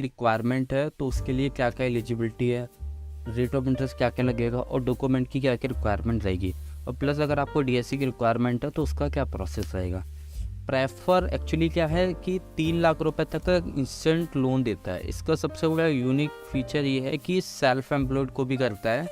की रिक्वायरमेंट है तो उसके लिए क्या क्या एलिजिबिलिटी है, रेट ऑफ इंटरेस्ट क्या क्या लगेगा और डॉक्यूमेंट की क्या क्या रिक्वायरमेंट रहेगी, और प्लस अगर आपको डीएससी की रिक्वायरमेंट है तो उसका क्या प्रोसेस रहेगा। प्रेफर एक्चुअली क्या है कि 3 लाख रुपए तक का इंस्टेंट लोन देता है। इसका सबसे बड़ा यूनिक फीचर ये है कि सेल्फ एम्प्लॉयड को भी करता है,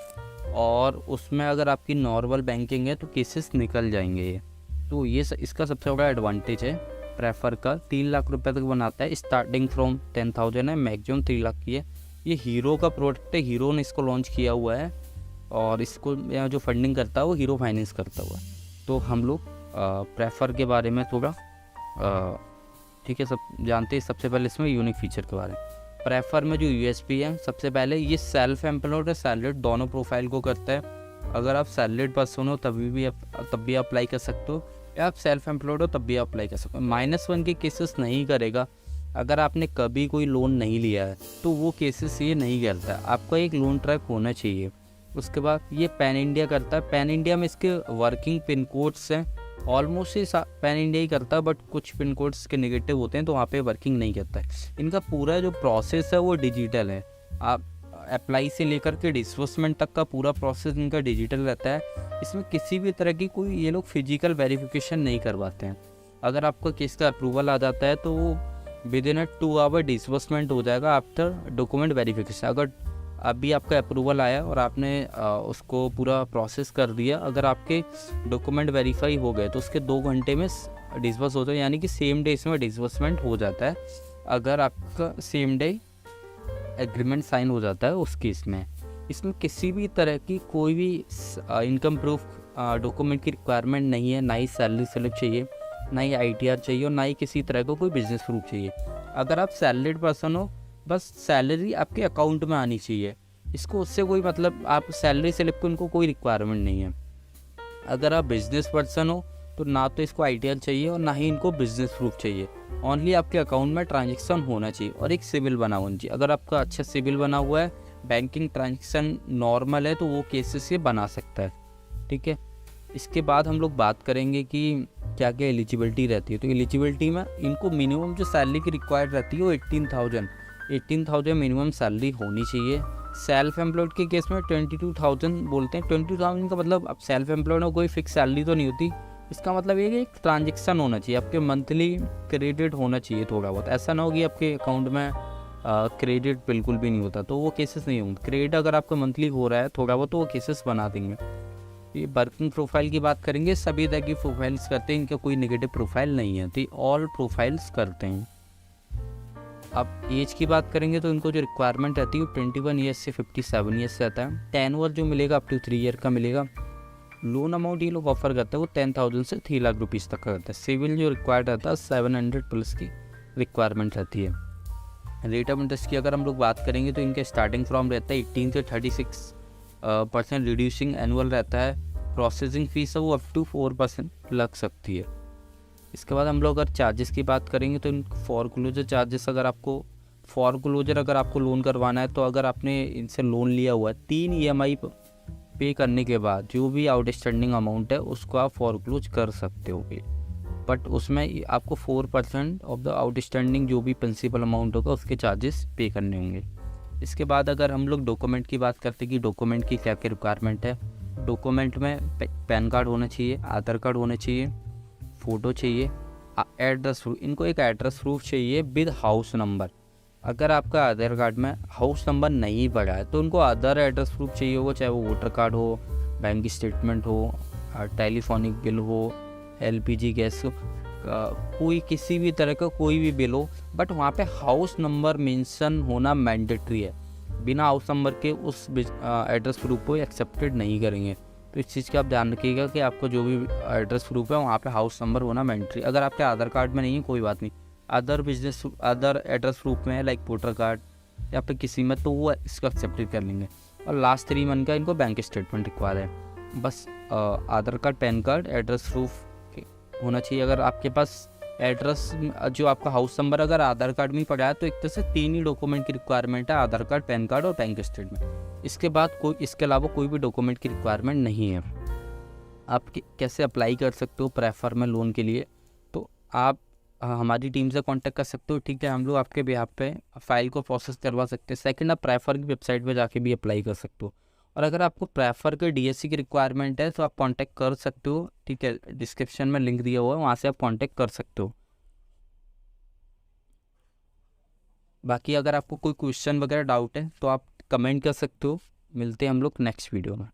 और उसमें अगर आपकी नॉर्मल बैंकिंग है तो केसेस निकल जाएंगे ये। तो ये इसका सबसे बड़ा एडवांटेज है प्रेफर का। 3 लाख रुपए तक बनाता है, स्टार्टिंग फ्रॉम 10,000 है, मैक्सिमम 3 लाख की है। ये हीरो का प्रोडक्ट है, हीरो ने इसको लॉन्च किया हुआ है, और इसको जो फंडिंग करता है वो हीरो फाइनेंस करता हुआ है। तो हम लोग प्रेफर के बारे में थोड़ा ठीक है सब जानते हैं। सबसे पहले इसमें यूनिक फीचर के बारे में, प्रेफर में जो यूएसपी है, सबसे पहले ये सेल्फ एम्प्लॉयड और सैलरीड दोनों प्रोफाइल को करता है। अगर आप सैलरीड पर्सन हो तब भी अप्लाई कर सकते हो, या आप सेल्फ एम्प्लॉयड हो तब भी अप्लाई कर सकते हो। -1 के केसेस नहीं करेगा। अगर आपने कभी कोई लोन नहीं लिया है तो वो केसेस ये नहीं करता है। आपका एक लोन ट्रैक होना चाहिए। उसके बाद ये पैन इंडिया करता है। पैन इंडिया में इसके वर्किंग पिन कोड्स हैं, ऑलमोस्ट ही पैन इंडिया ही करता है, बट कुछ पिन कोड्स के नेगेटिव होते हैं तो वहाँ पे वर्किंग नहीं करता है। इनका पूरा जो प्रोसेस है वो डिजिटल है। आप अप्लाई से लेकर के डिस्बर्समेंट तक का पूरा प्रोसेस इनका डिजिटल रहता है। इसमें किसी भी तरह की कोई ये लोग फिजिकल वेरिफिकेशन नहीं करवाते हैं। अगर आपका केस का अप्रूवल आ जाता है तो वो विद इन 2 आवर डिस्बर्समेंट हो जाएगा आफ्टर डॉक्यूमेंट वेरिफिकेशन। अगर अभी आपका अप्रूवल आया और आपने उसको पूरा प्रोसेस कर दिया, अगर आपके डॉक्यूमेंट वेरीफाई हो गए तो उसके 2 घंटे में डिस्बर्स होता है, यानी कि सेम डे इसमें डिस्बर्समेंट हो जाता है। अगर आपका सेम डे एग्रीमेंट साइन हो जाता है उस केस में। इसमें किसी भी तरह की कोई भी इनकम प्रूफ डॉक्यूमेंट की रिक्वायरमेंट नहीं है, ना ही सैलरी स्लिप चाहिए, ना ही ITR चाहिए, और ना ही किसी तरह का कोई बिजनेस प्रूफ चाहिए। अगर आप सैलरीड पर्सन हो, बस सैलरी आपके अकाउंट में आनी चाहिए। इसको उससे कोई मतलब, आप सैलरी स्लिप की उनको कोई रिक्वायरमेंट नहीं है। अगर आप बिजनेस पर्सन हो तो ना तो इसको ITR चाहिए और ना ही इनको बिजनेस प्रूफ चाहिए। ओनली आपके अकाउंट में ट्रांजेक्शन होना चाहिए और एक सिविल बना होना चाहिए। अगर आपका अच्छा सिविल बना हुआ है, बैंकिंग ट्रांजेक्शन नॉर्मल है, तो वो केसेस ये बना सकता है। ठीक है, इसके बाद हम लोग बात करेंगे कि क्या क्या एलिजिबिलिटी रहती है। तो एलिजिबिलिटी में इनको मिनिमम जो सैलरी की रिक्वायर्ड रहती है वो 18,000 मिनिमम सैलरी होनी चाहिए। सेल्फ एम्प्लॉयड के केस में 22,000 बोलते हैं। 22,000 का मतलब, अब सेल्फ एम्प्लॉयड में कोई फिक्स सैलरी तो नहीं होती। इसका मतलब ये कि एक ट्रांजेक्शन होना चाहिए, आपके मंथली क्रेडिट होना चाहिए थोड़ा बहुत। ऐसा ना हो कि आपके अकाउंट में क्रेडिट बिल्कुल भी नहीं होता, तो वो केसेस नहीं होंगे। क्रेडिट अगर आपका मंथली हो रहा है थोड़ा बहुत तो वो केसेस बना देंगे। ये वर्किंग प्रोफाइल की बात करेंगे, सभी तरह की प्रोफाइल्स करते हैं, इनका कोई नेगेटिव प्रोफाइल नहीं है, तो ऑल प्रोफाइल्स करते हैं। अब एज की बात करेंगे तो इनको जो रिक्वायरमेंट रहती है वो 21 ईयर्स से 57 ईयर्स रहता है। टेनवर जो मिलेगा अप टू 3 ईयर का मिलेगा। लोन अमाउंट ये लोग ऑफर करते हैं वो 10,000 से 3 लाख रुपीज़ तक का रहता है। सिविल जो रिक्वायर्ड रहता है 700 प्लस की रिक्वायरमेंट रहती है। रेट ऑफ इंटरेस्ट की अगर हम लोग बात करेंगे तो इनके स्टार्टिंग फ्रॉम रहता है 18 से 36% रिड्यूसिंग एनुअल रहता है। प्रोसेसिंग फीस है वो अप टू 4% लग सकती है। इसके बाद हम लोग अगर चार्जेस की बात करेंगे तो इन फॉरक्लोजर चार्जेस, अगर आपको लोन करवाना है तो अगर आपने इनसे लोन लिया हुआ है 3 EMI पे करने के बाद जो भी आउटस्टैंडिंग अमाउंट है उसको आप फॉरक्लोज कर सकते हो, बट उसमें आपको 4% ऑफ द आउटस्टैंडिंग जो भी प्रिंसिपल अमाउंट होगा उसके चार्जेस पे करने होंगे। इसके बाद अगर हम लोग डॉक्यूमेंट की बात करते हैं कि डॉक्यूमेंट की क्या क्या रिक्वायरमेंट है। डॉक्यूमेंट में पैन कार्ड होना चाहिए, आधार कार्ड होना चाहिए, फ़ोटो चाहिए, एड्रेस प्रूफ, इनको एक एड्रेस प्रूफ चाहिए विद हाउस नंबर। अगर आपका आधार कार्ड में हाउस नंबर नहीं पड़ा है तो उनको आधार एड्रेस प्रूफ चाहिए होगा, चाहे वो वोटर कार्ड हो, बैंक स्टेटमेंट हो, टेलीफोनिक बिल हो, LPG गैस हो, कोई किसी भी तरह का कोई भी बिल हो, बट वहाँ पे हाउस नंबर मेंशन होना मैंडेटरी है। बिना हाउस नंबर के उस एड्रेस प्रूफ को एक्सेप्टेड नहीं करेंगे। तो इस चीज़ का आप ध्यान रखिएगा कि आपका जो भी एड्रेस प्रूफ है वहाँ पे हाउस नंबर होना मैंडेटरी। अगर आपके आधार कार्ड में नहीं है कोई बात नहीं, अदर एड्रेस प्रूफ में है लाइक वोटर कार्ड या फिर किसी में, तो वो इसको एक्सेप्टेड कर लेंगे। और लास्ट 3 मंथ का इनको बैंक स्टेटमेंट रिक्वायर है। बस Aadhaar card, PAN card, address proof होना चाहिए। अगर आपके पास एड्रेस जो आपका हाउस नंबर अगर आधार कार्ड में ही पड़ा है तो एक तरह से 3 ही डॉक्यूमेंट की रिक्वायरमेंट है, आधार कार्ड, पैन कार्ड और बैंक स्टेटमेंट। इसके बाद इसके अलावा कोई भी डॉक्यूमेंट की रिक्वायरमेंट नहीं है। आप कैसे अप्लाई कर सकते हो प्रेफर में लोन के लिए, तो आप हमारी टीम से कांटेक्ट कर सकते हो, ठीक है। हम लोग आपके बिहाफ पे फाइल को प्रोसेस करवा सकते हैं। सेकंड, आप प्रेफर की वेबसाइट पे जाके भी अप्लाई कर सकते हो। और अगर आपको प्रेफर के डीएससी की रिक्वायरमेंट है तो आप कांटेक्ट कर सकते हो, ठीक है। डिस्क्रिप्शन में लिंक दिया हुआ है, वहाँ से आप कांटेक्ट कर सकते हो। बाकी अगर आपको कोई क्वेश्चन वगैरह डाउट है तो आप कमेंट कर सकते हो। मिलते हैं हम लोग नेक्स्ट वीडियो में।